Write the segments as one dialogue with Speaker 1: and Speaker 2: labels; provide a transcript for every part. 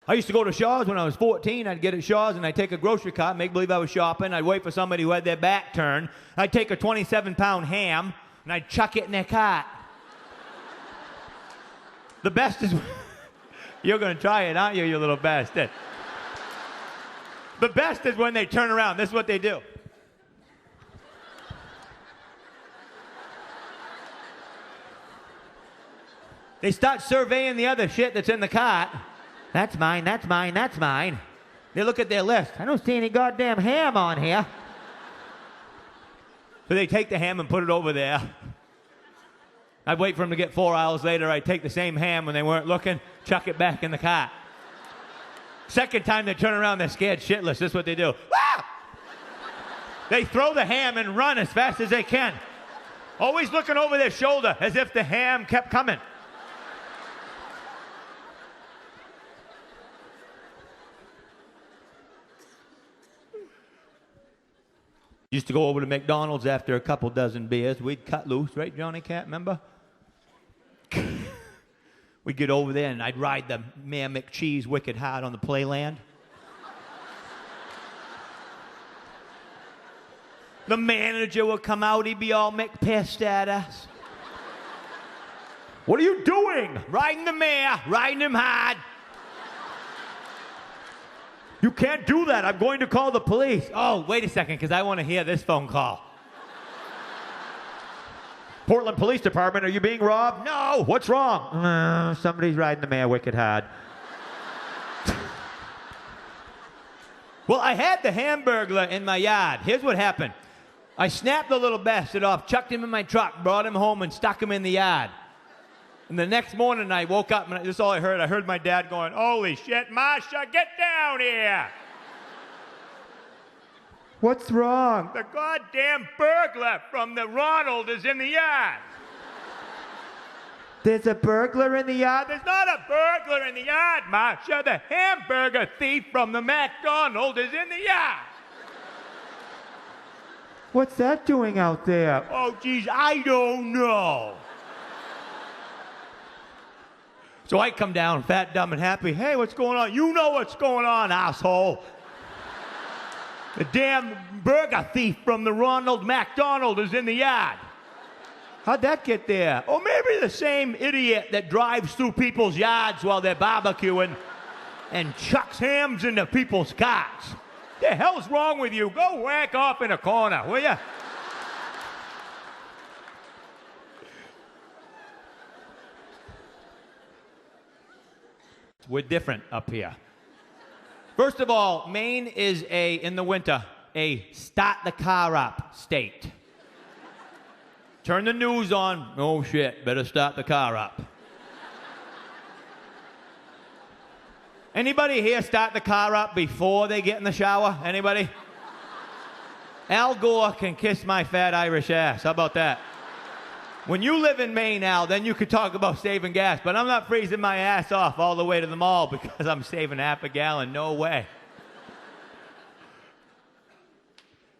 Speaker 1: I used to go to Shaw's when I was 14. I'd get at Shaw's and I'd take a grocery cart, make believe I was shopping. I'd wait for somebody who had their back turned. I'd take a 27-pound ham and I'd chuck it in their cart. The best is... You're going to try it, aren't you, you little bastard? The best is when they turn around. This is what they do. They start surveying the other shit that's in the cart. That's mine, that's mine, that's mine. They look at their list. I don't see any goddamn ham on here. So they take the ham and put it over there. I'd wait for them to get 4 hours later. I'd take the same ham when they weren't looking, chuck it back in the cart. Second time they turn around, they're scared shitless. This is what they do. Ah! They throw the ham and run as fast as they can. Always looking over their shoulder as if the ham kept coming. Used to go over to McDonald's after a couple dozen beers. We'd cut loose, right, Johnny Cat, remember? We'd get over there and I'd ride the Mayor McCheese wicked hard on the playland. The manager would come out, he'd be all McPissed at us. What are you doing? Riding the mayor, riding him hard. You can't do that. I'm going to call the police. Oh, wait a second, because I want to hear this phone call. Portland Police Department, are you being robbed? No. What's wrong? Somebody's riding the mayor wicked hard. Well, I had the Hamburglar in my yard. Here's what happened. I snapped the little bastard off, chucked him in my truck, brought him home, and stuck him in the yard. And the next morning, I woke up, and this is all I heard. I heard my dad going, "Holy shit, Masha, get down here!" What's wrong? The goddamn burglar from the Ronald is in the yard. There's a burglar in the yard? There's not a burglar in the yard, Masha. The hamburger thief from the McDonald's is in the yard. What's that doing out there? Oh, geez, I don't know. So I come down, fat, dumb, and happy. Hey, what's going on? You know what's going on, asshole. The damn burger thief from the Ronald McDonald is in the yard. How'd that get there? Oh, maybe the same idiot that drives through people's yards while they're barbecuing and chucks hams into people's carts. The hell's wrong with you? Go whack off in a corner, will ya? We're different up here. First of all, Maine is in the winter, a start the car up state. Turn the news on. Oh shit, better start the car up. Anybody here start the car up before they get in the shower? Anybody? Al Gore can kiss my fat Irish ass. How about that? When you live in Maine, Al, then you could talk about saving gas, but I'm not freezing my ass off all the way to the mall because I'm saving half a gallon. No way.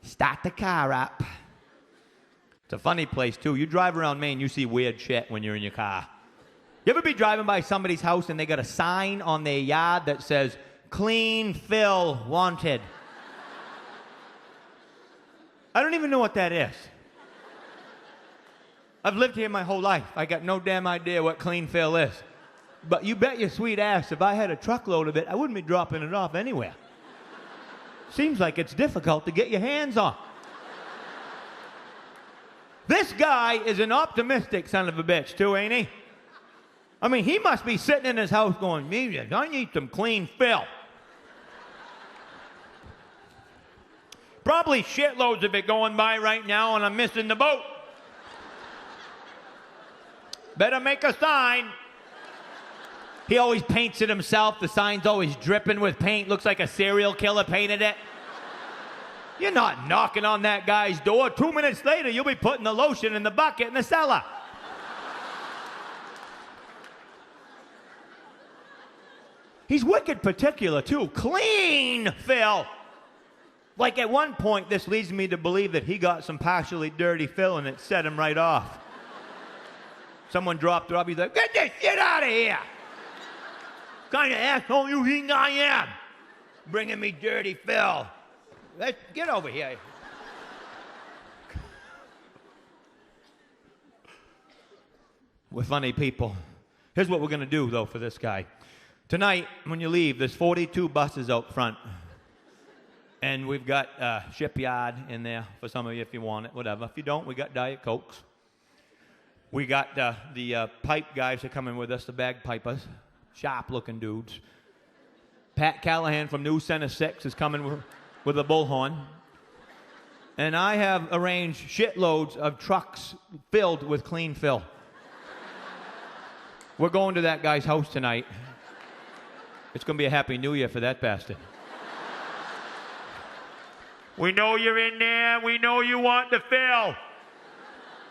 Speaker 1: Start the car up. It's a funny place, too. You drive around Maine, you see weird shit when you're in your car. You ever be driving by somebody's house and they got a sign on their yard that says, "Clean fill wanted"? I don't even know what that is. I've lived here my whole life. I got no damn idea what clean fill is. But you bet your sweet ass, if I had a truckload of it, I wouldn't be dropping it off anywhere. Seems like it's difficult to get your hands on. This guy is an optimistic son of a bitch, too, ain't he? I mean, he must be sitting in his house going, "Man, I need some clean fill." Probably shitloads of it going by right now, and I'm missing the boat. Better make a sign. He always paints it himself. The sign's always dripping with paint. Looks like a serial killer painted it. You're not knocking on that guy's door. 2 minutes later, you'll be putting the lotion in the bucket in the cellar. He's wicked particular, too. Clean fill. Like at one point, this leads me to believe that he got some partially dirty fill and it set him right off. Someone dropped it off. He's like, "Get this shit out of here." Kind of asshole you think I am? Bringing me dirty Phil. Let's get over here. We're funny people. Here's what we're going to do, though, for this guy. Tonight, when you leave, there's 42 buses out front. And we've got Shipyard in there for some of you if you want it, whatever. If you don't, we got Diet Cokes. We got the pipe guys are coming with us, the bagpipers. Sharp-looking dudes. Pat Callahan from New Center 6 is coming with a bullhorn. And I have arranged shitloads of trucks filled with clean fill. We're going to that guy's house tonight. It's going to be a happy new year for that bastard. We know you're in there. We know you want the fill.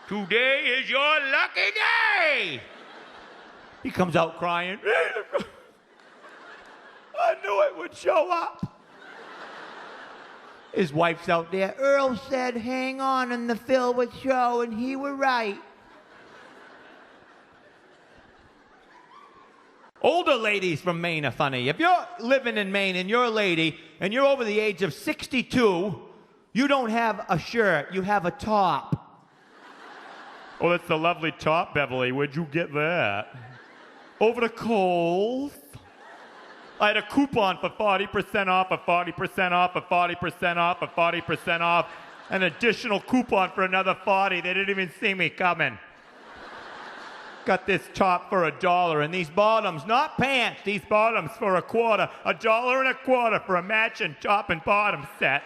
Speaker 1: Today is your lucky day. He comes out crying. I knew it would show up. His wife's out there. Earl said, hang on, and the fill would show, and he were right. Older ladies from Maine are funny. If you're living in Maine and you're a lady and you're over the age of 62, you don't have a shirt, you have a top. Oh, that's a lovely top, Beverly. Where'd you get that? Over to Kohl's. I had a coupon for 40% off, a 40% off, a 40% off, a 40% off, an additional coupon for another 40. They didn't even see me coming. Got this top for $1, and these bottoms, not pants, these bottoms for $0.25, $1.25 for a matching top and bottom set.